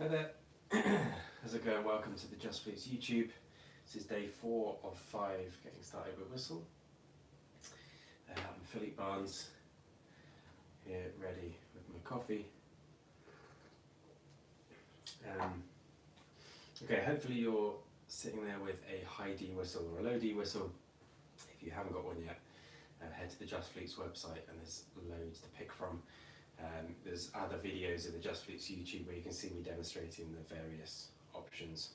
Hi there, how's it going? Welcome to the Just Flutes YouTube. This is day 4 of 5 getting started with whistle. I'm Philippe here, ready with my coffee. Okay, hopefully you're sitting there with a high D whistle or a low D whistle. If you haven't got one yet, head to the Just Flutes website and there's loads to pick from. There's other videos in the Just Flutes YouTube where you can see me demonstrating the various options.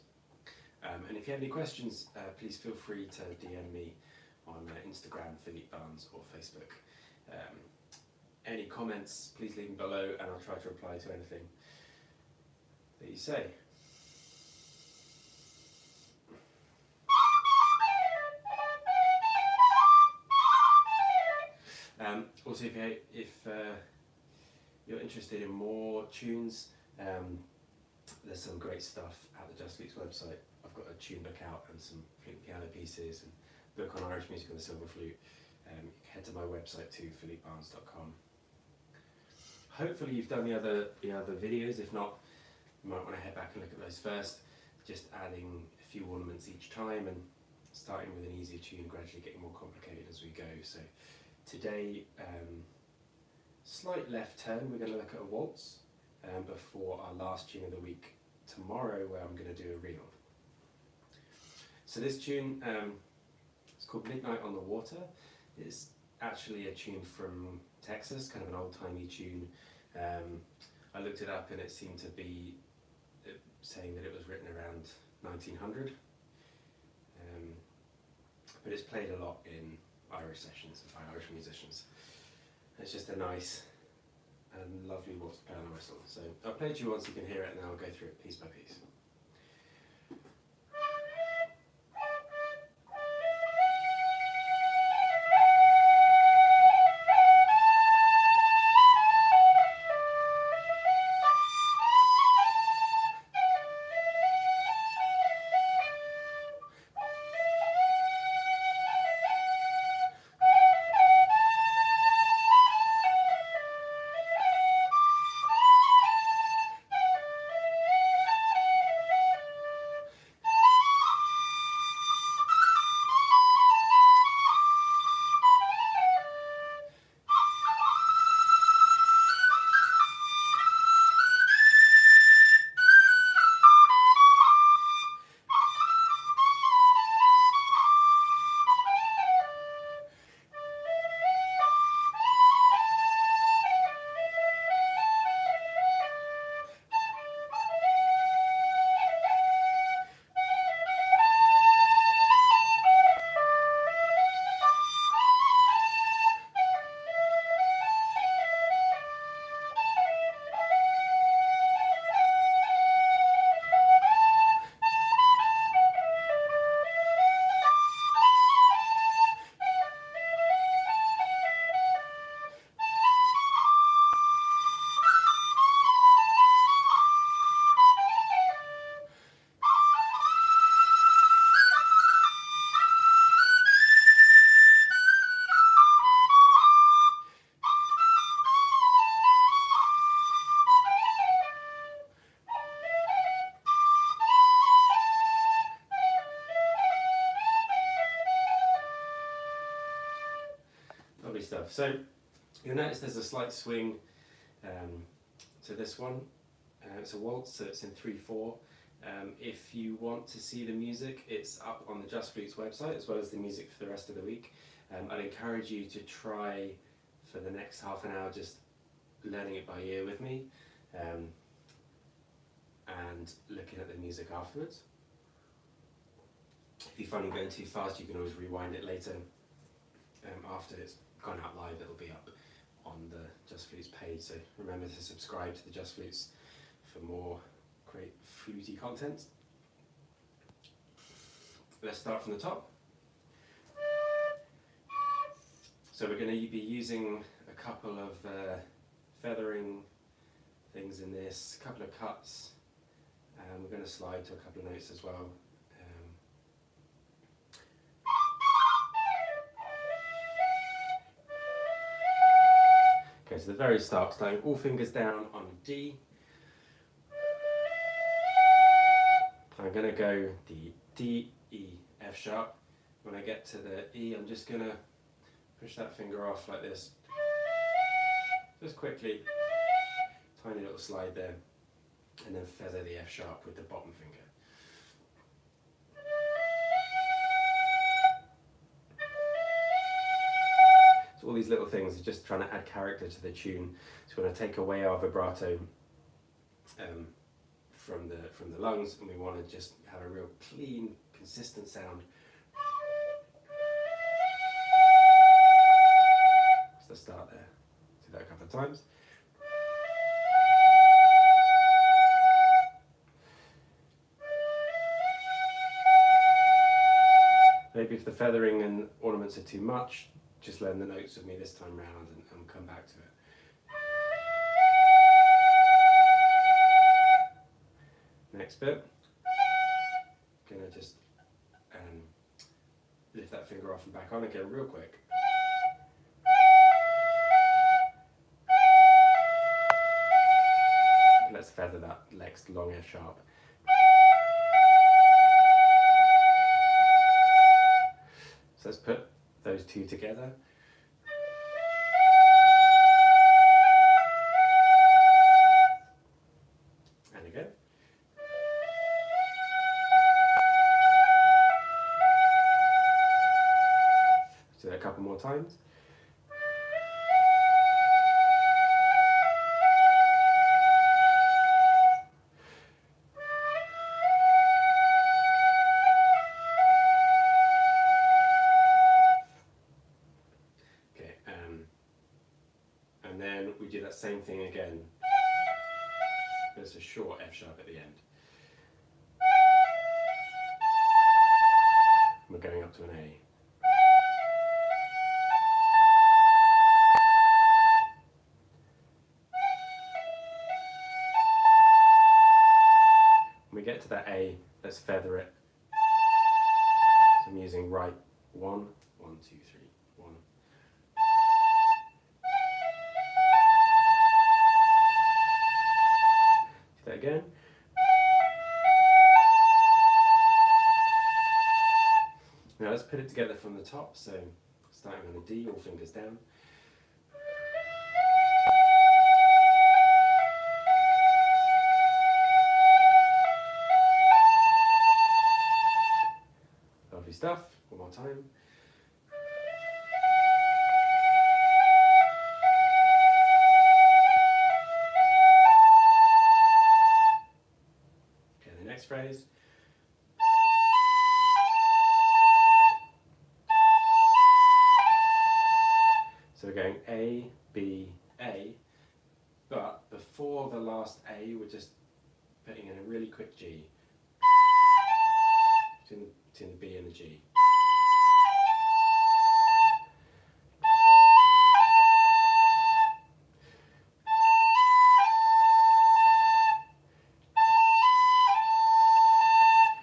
And if you have any questions, please feel free to DM me on Instagram, Philippe Barnes, or Facebook. Any comments, please leave them below and I'll try to reply to anything that you say. Also, if you're interested in more tunes, there's some great stuff at the Just Flutes website. I've got a tune book out and some flute piano pieces and book on Irish music on the silver flute. Head to my website too, philippebarnes.com. Hopefully you've done the other videos. If not, you might want to head back and look at those first. Just adding a few ornaments each time and starting with an easier tune, gradually getting more complicated as we go. So today, slight left turn, we're going to look at a waltz before our last tune of the week tomorrow, where I'm going to do a reel. So this tune, it's called Midnight on the Water. It's actually a tune from Texas, kind of an old-timey tune. I looked it up and it seemed to be saying that it was written around 1900. But it's played a lot in Irish sessions by Irish musicians. It's just a nice and lovely waltz piano whistle. So I'll play it to you once you can hear it, and then I'll go through it piece by piece. Lovely stuff. So you'll notice there's a slight swing to this one. It's a waltz, so it's in 3/4. If you want to see the music, it's up on the Just Flutes website, as well as the music for the rest of the week. I'd encourage you to try for the next half an hour just learning it by ear with me and looking at the music afterwards. If you find I'm going too fast, you can always rewind it later. After it's gone out live, it'll be up on the Just Flutes page, so remember to subscribe to the Just Flutes for more great fluty content. Let's start from the top. So we're going to be using a couple of feathering things in this, a couple of cuts, and we're going to slide to a couple of notes as well. Okay, so the very start, starting all fingers down on D. I'm going to go the D, E, F sharp. When I get to the E, I'm just going to push that finger off like this, just quickly, tiny little slide there, and then feather the F sharp with the bottom finger. So all these little things are just trying to add character to the tune. So when I take away our vibrato from the lungs, and we want to just have a real clean, consistent sound. That's the start there. Do that a couple of times. Maybe if the feathering and ornaments are too much, just learn the notes with me this time round and come back to it. Next bit, gonna just lift that finger off and back on again real quick. Let's feather that next long F sharp. So let's put those two together. And again. Do that a couple more times. And then we do that same thing again. There's a short F sharp at the end. We're going up to an A. When we get to that A, let's feather it. So I'm using right 1, 1, 2, 3, 1. Do that again. Now let's put it together from the top, so starting on a D, all fingers down. Lovely stuff, one more time. Okay, the next phrase. So we're going A, B, A, but before the last A, we're just putting in a really quick G between the B and the G.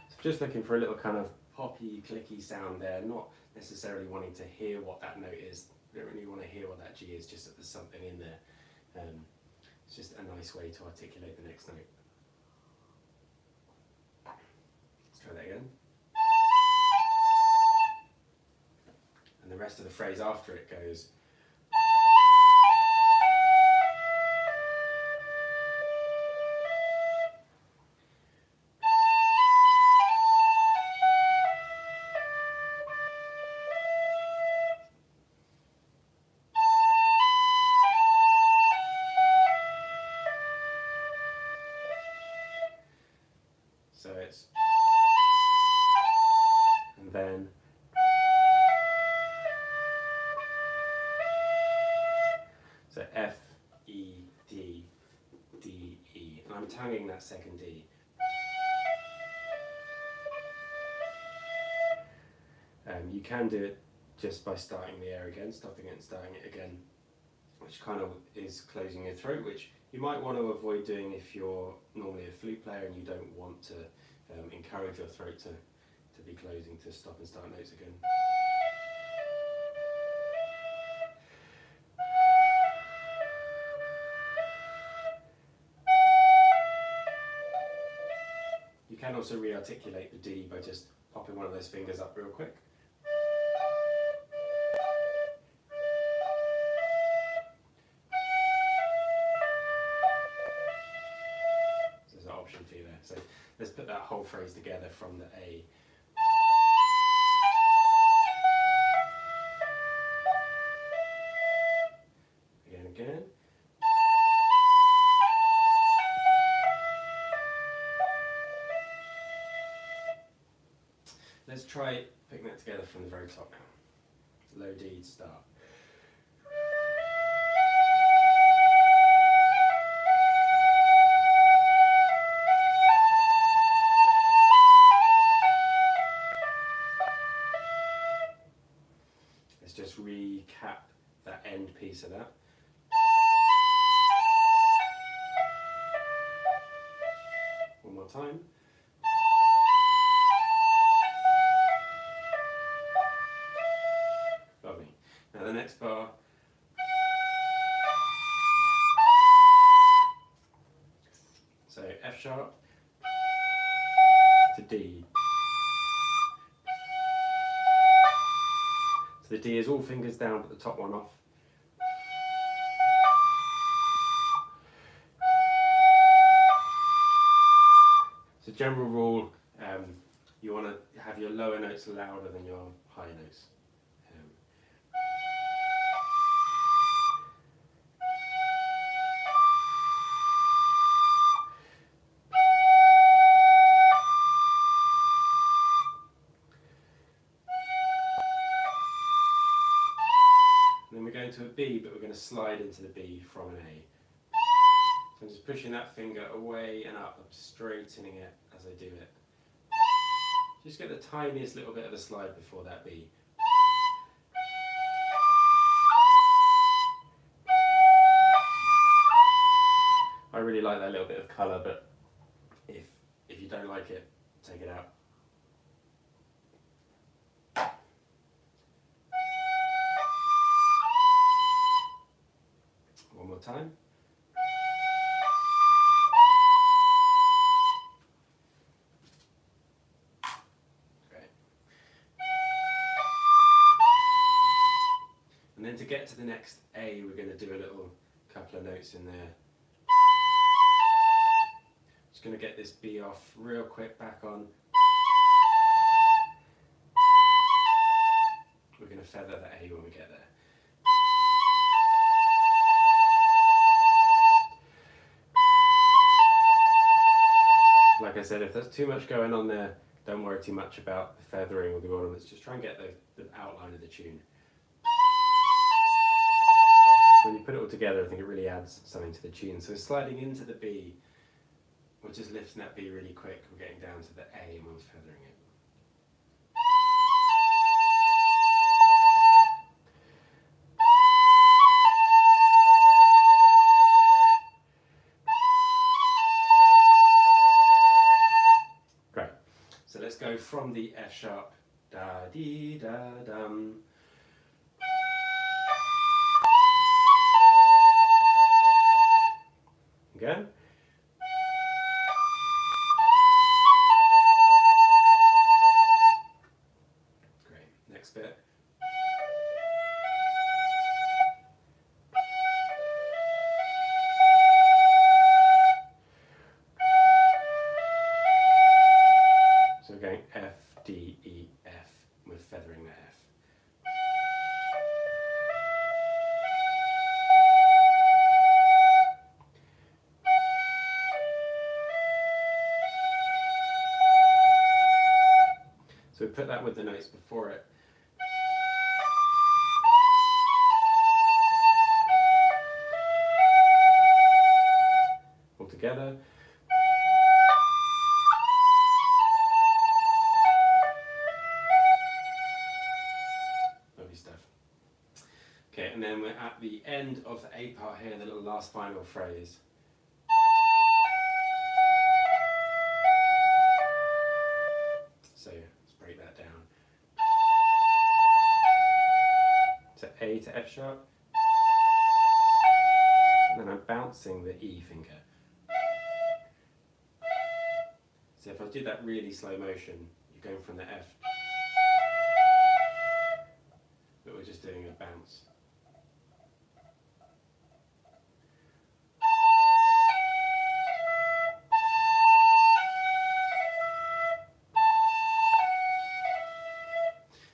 So just looking for a little kind of poppy, clicky sound there, not necessarily wanting to hear what that note is. You don't really want to hear what that G is, just that there's something in there. It's just a nice way to articulate the next note. Let's try that again. And the rest of the phrase after it goes. So it's, and then, so F, E, D, D, E, and I'm tonguing that second D. You can do it just by starting the air again, stopping it and starting it again, which kind of is closing your throat, which you might want to avoid doing if you're normally a flute player and you don't want to encourage your throat to be closing, to stop and start notes again. You can also re-articulate the D by just popping one of those fingers up real quick. So there's an option for you there. So let's put that whole phrase together from the A. Again. Let's try picking that together from the very top now. Low D to start. Let's just recap that end piece of that. One more time. Lovely. Now the next bar. So F sharp to D. So the D is all fingers down but the top one off. So general rule, you want to have your lower notes louder than your high notes. Then we're going to a B, but we're going to slide into the B from an A. So I'm just pushing that finger away and up, I'm straightening it as I do it. Just get the tiniest little bit of a slide before that B. I really like that little bit of colour, but if you don't like it, take it out. One more time. Great. And then to get to the next A, we're going to do a little couple of notes in there. Just going to get this B off real quick, back on. We're going to feather the A when we get there. Like I said, if there's too much going on there, don't worry too much about the feathering or the ornaments, just try and get the outline of the tune. When you put it all together, I think it really adds something to the tune. So sliding into the B, we're just lifting that B really quick, we're getting down to the A and we're feathering it. Great. So let's go from the F sharp, da dee da dum. Again. Great. Next bit. So we're going F, D, E, F. We're feathering the F. So we put that with the notes before it. All together. Lovely stuff. Okay, and then we're at the end of the A part here, the little last final phrase. So let's break that down. So A to F sharp, and then I'm bouncing the E finger. So if I do that really slow motion, you're going from the F, but we're just doing a bounce.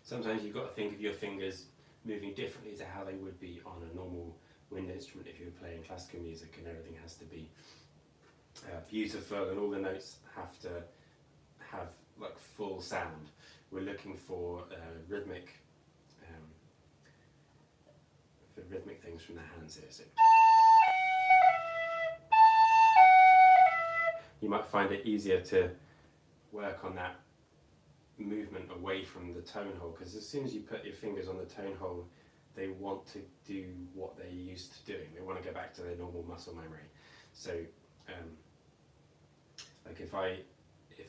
Sometimes you've got to think of your fingers moving differently to how they would be on a normal wind instrument if you were playing classical music, and everything has to be beautiful and all the notes have to have like full sound. We're looking for rhythmic things from the hands here. So you might find it easier to work on that movement away from the tone hole, because as soon as you put your fingers on the tone hole, they want to do what they're used to doing. They want to go back to their normal muscle memory. So like if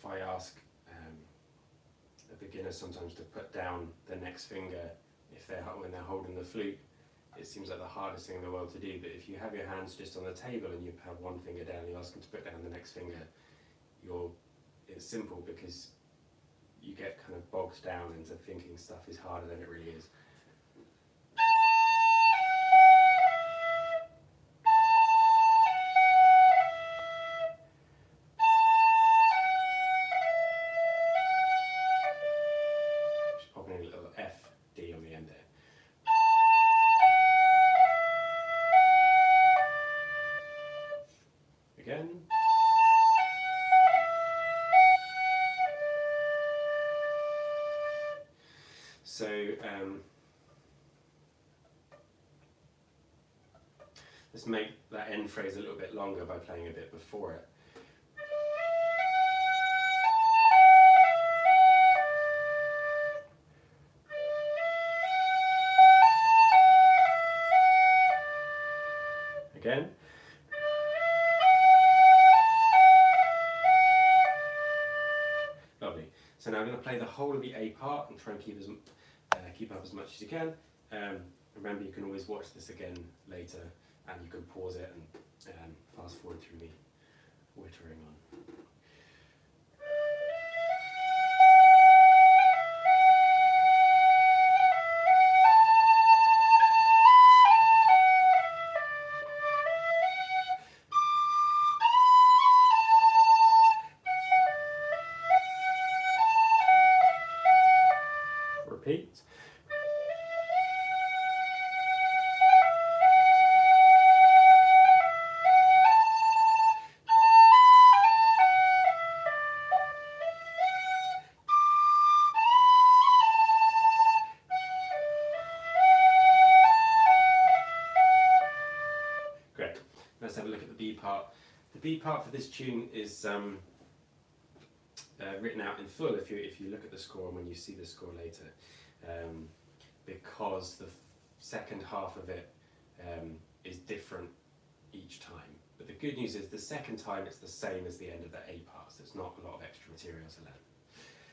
I ask a beginner sometimes to put down the next finger when they're holding the flute, it seems like the hardest thing in the world to do. But if you have your hands just on the table and you have one finger down and you ask them to put down the next finger, it's simple, because you get kind of bogged down into thinking stuff is harder than it really is. Just popping in a little F, D on the end there. Again. So let's make that end phrase a little bit longer by playing a bit before it. Again. Lovely. So now I'm going to play the whole of the A part and try and keep up as much as you can. Remember, you can always watch this again later, and you can pause it and fast forward through me wittering on. Repeat. Great. Let's have a look at the B part. The B part for this tune is written out in full if you look at the score and when you see the score later, because the second half of it is different each time. But the good news is the second time it's the same as the end of the A part, so it's not a lot of extra material to learn.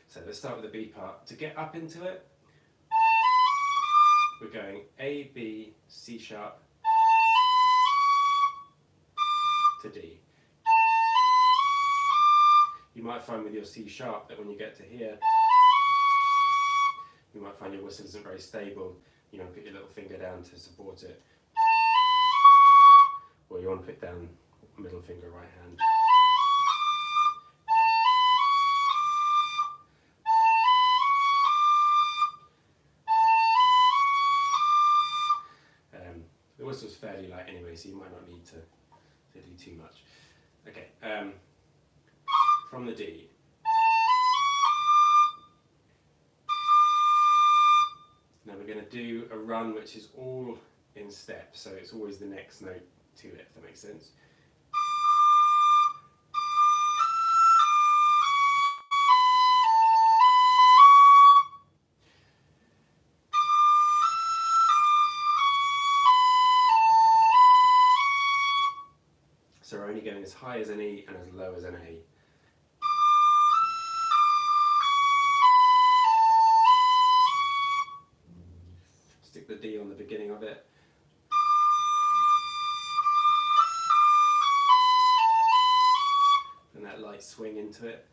So let's start with the B part. To get up into it, we're going A, B, C sharp to D. You might find with your C sharp that when you get to here, you might find your whistle isn't very stable. You want to put your little finger down to support it. Or you want to put down middle finger, right hand. The whistle's fairly light anyway, so you might not need to do too much. Okay, from the D. Now we're going to do a run which is all in step, so it's always the next note to it, if that makes sense. So we're only going as high as an E and as low as an A. Stick the D on the beginning of it. And that light swing into it.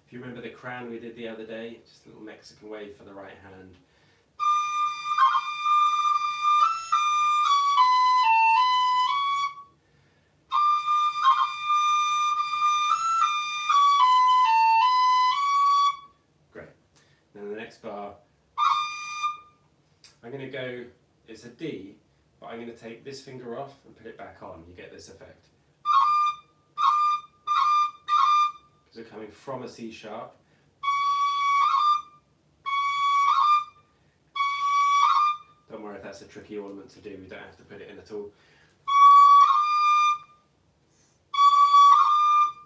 If you remember the crown we did the other day, just a little Mexican wave for the right hand. Great. Then the next bar, I'm going to go, it's a D, but I'm going to take this finger off and put it back on. You get this effect. So coming from a C sharp. Don't worry if that's a tricky ornament to do, we don't have to put it in at all.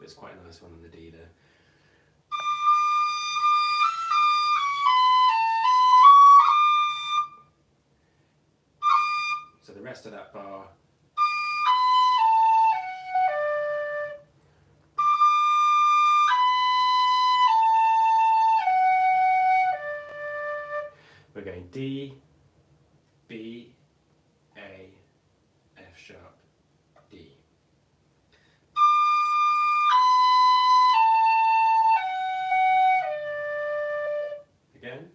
It's quite a nice one on the D there. So the rest of that bar, we're going D, B, A, F sharp, D. Again.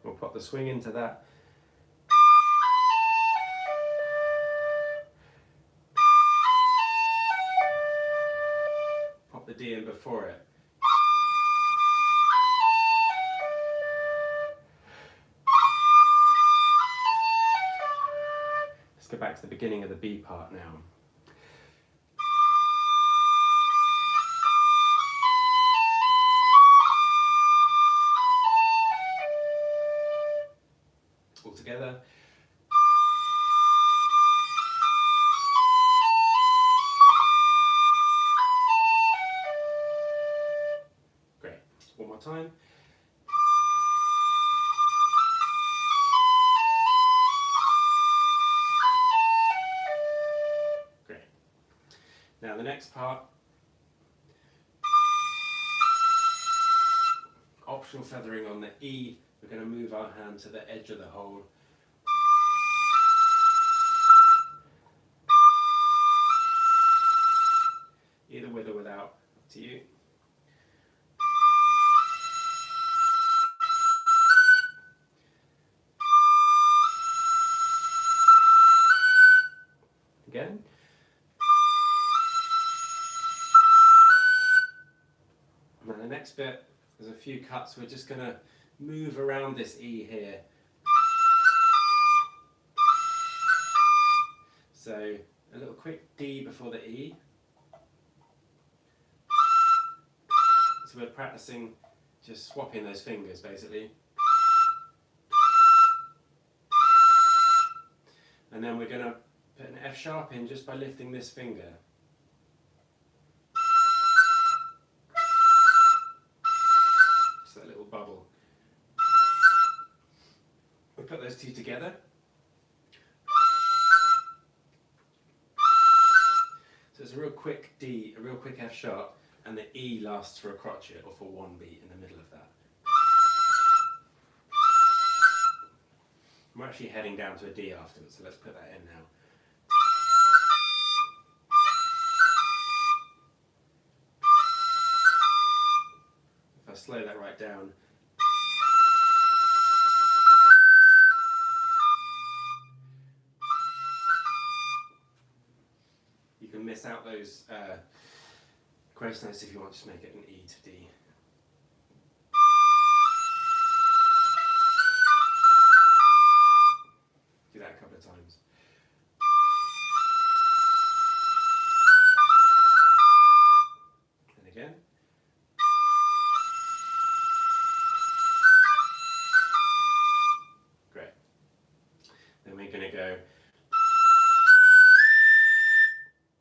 We'll pop the swing into that. Pop the D in before it. Let's go back to the beginning of the B part now. All together. Great. One more time. Great. Now the next part, optional feathering on the E. We're going to move our hand to the edge of the hole. Either with or without, up to you. Again. Now the next bit, there's a few cuts. We're just going to move around this E here. So a little quick D before the E. So we're practicing just swapping those fingers basically. And then we're going to put an F sharp in just by lifting this finger. Just that little bubble. We put those two together. So it's a real quick D, a real quick F sharp, and the E lasts for a crotchet or for one beat in the middle of that. We're actually heading down to a D afterwards, so let's put that in now. If I slow that right down, you can miss out those grace notes if you want to make it an E to D. Do that a couple of times. And again. Great. Then we're going to go.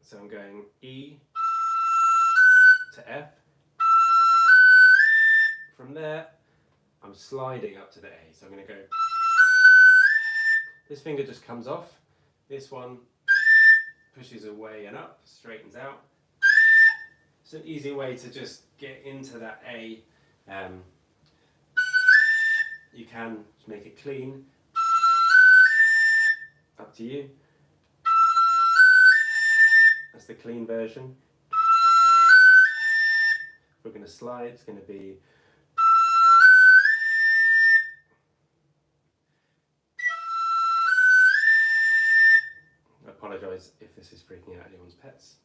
So I'm going E to F. From there, I'm sliding up to the A. So I'm going to go. This finger just comes off. This one pushes away and up, straightens out. It's an easy way to just get into that A. You can just make it clean. Up to you. That's the clean version. If we're going to slide, it's going to be. I apologise if this is freaking out anyone's pets.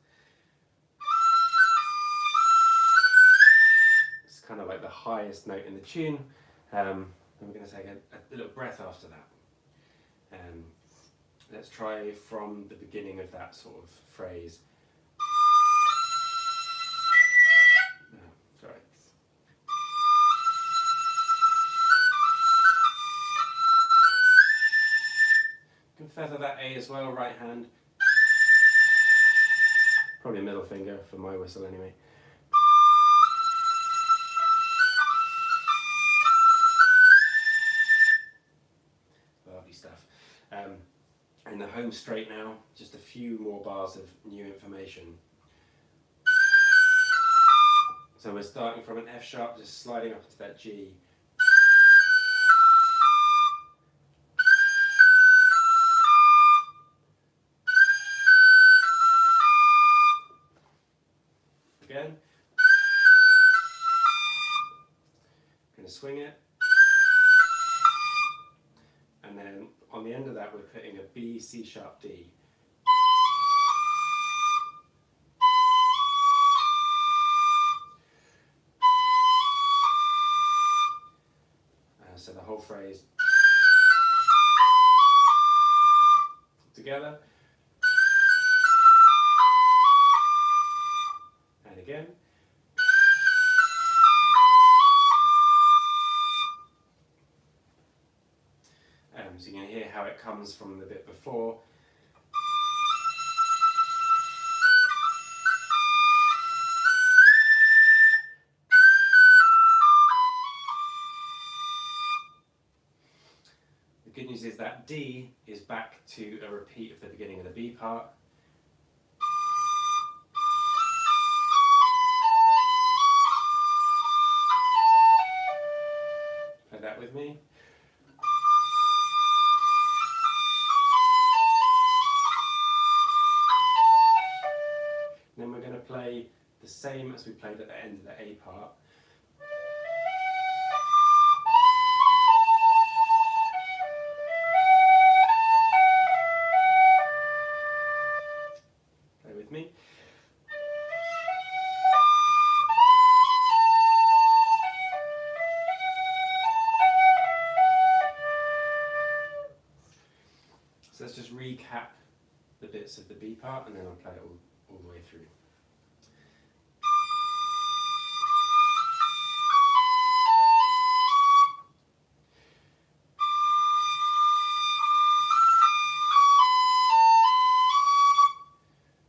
It's kind of like the highest note in the tune. And we're going to take a little breath after that. Let's try from the beginning of that sort of phrase. Sorry. You can feather that A as well, right hand. Probably a middle finger for my whistle anyway. Lovely stuff. In the home straight now, just a few more bars of new information. So we're starting from an F sharp, just sliding up into that G. Again. Going to swing it. And then on the end of that, we're putting a B, C sharp, D. So the whole phrase together. And again. So you can hear how it comes from the bit before. The good news is that D is back to a repeat of the beginning of the B part. Play that with me. Then we're going to play the same as we played at the end of the A part. Play with me. So let's just recap the bits of the B part and then I'll play it all the way through.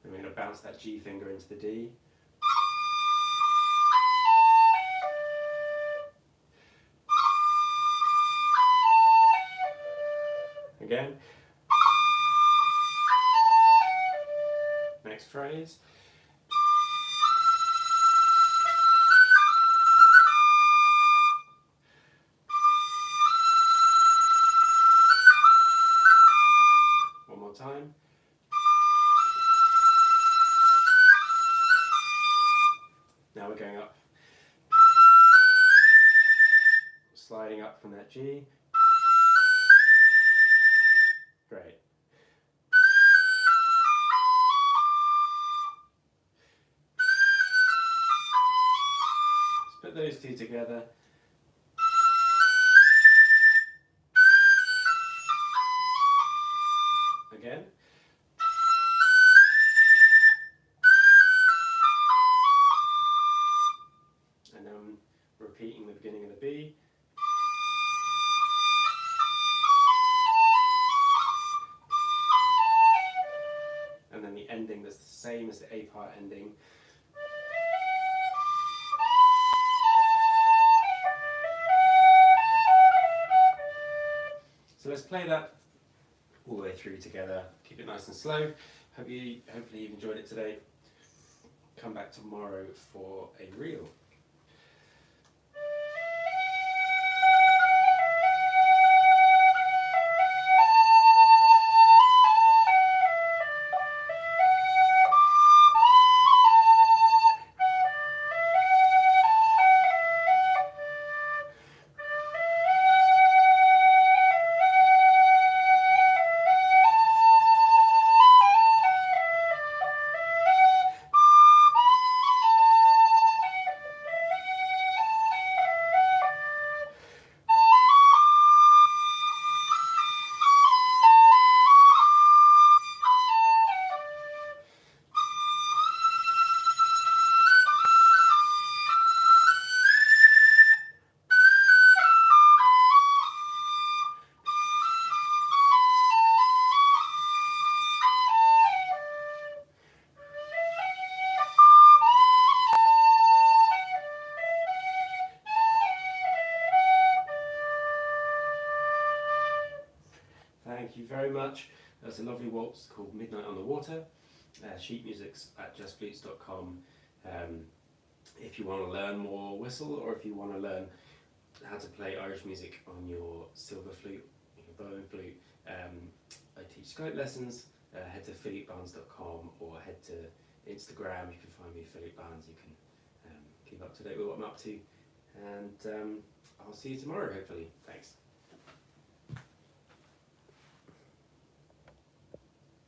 Then we're going to bounce that G finger into the D. Again. Next phrase. One more time. Now we're going up. Sliding up from that G. Great. Let's put those two together. Again. And then repeating the beginning of the B. And then the ending that's the same as the A part ending. So let's play that all the way through together. Keep it nice and slow. Hopefully you've enjoyed it today. Come back tomorrow for a reel. thank you very much. There's a lovely waltz called Midnight on the Water. Sheet music's at justflutes.com. If you want to learn more whistle, or if you want to learn how to play Irish music on your silver flute, your bowing flute, I teach Skype lessons. Head to philippebarnes.com or head to Instagram. You can find me Philippe Barnes. You can keep up to date with what I'm up to, and I'll see you tomorrow hopefully. Thanks.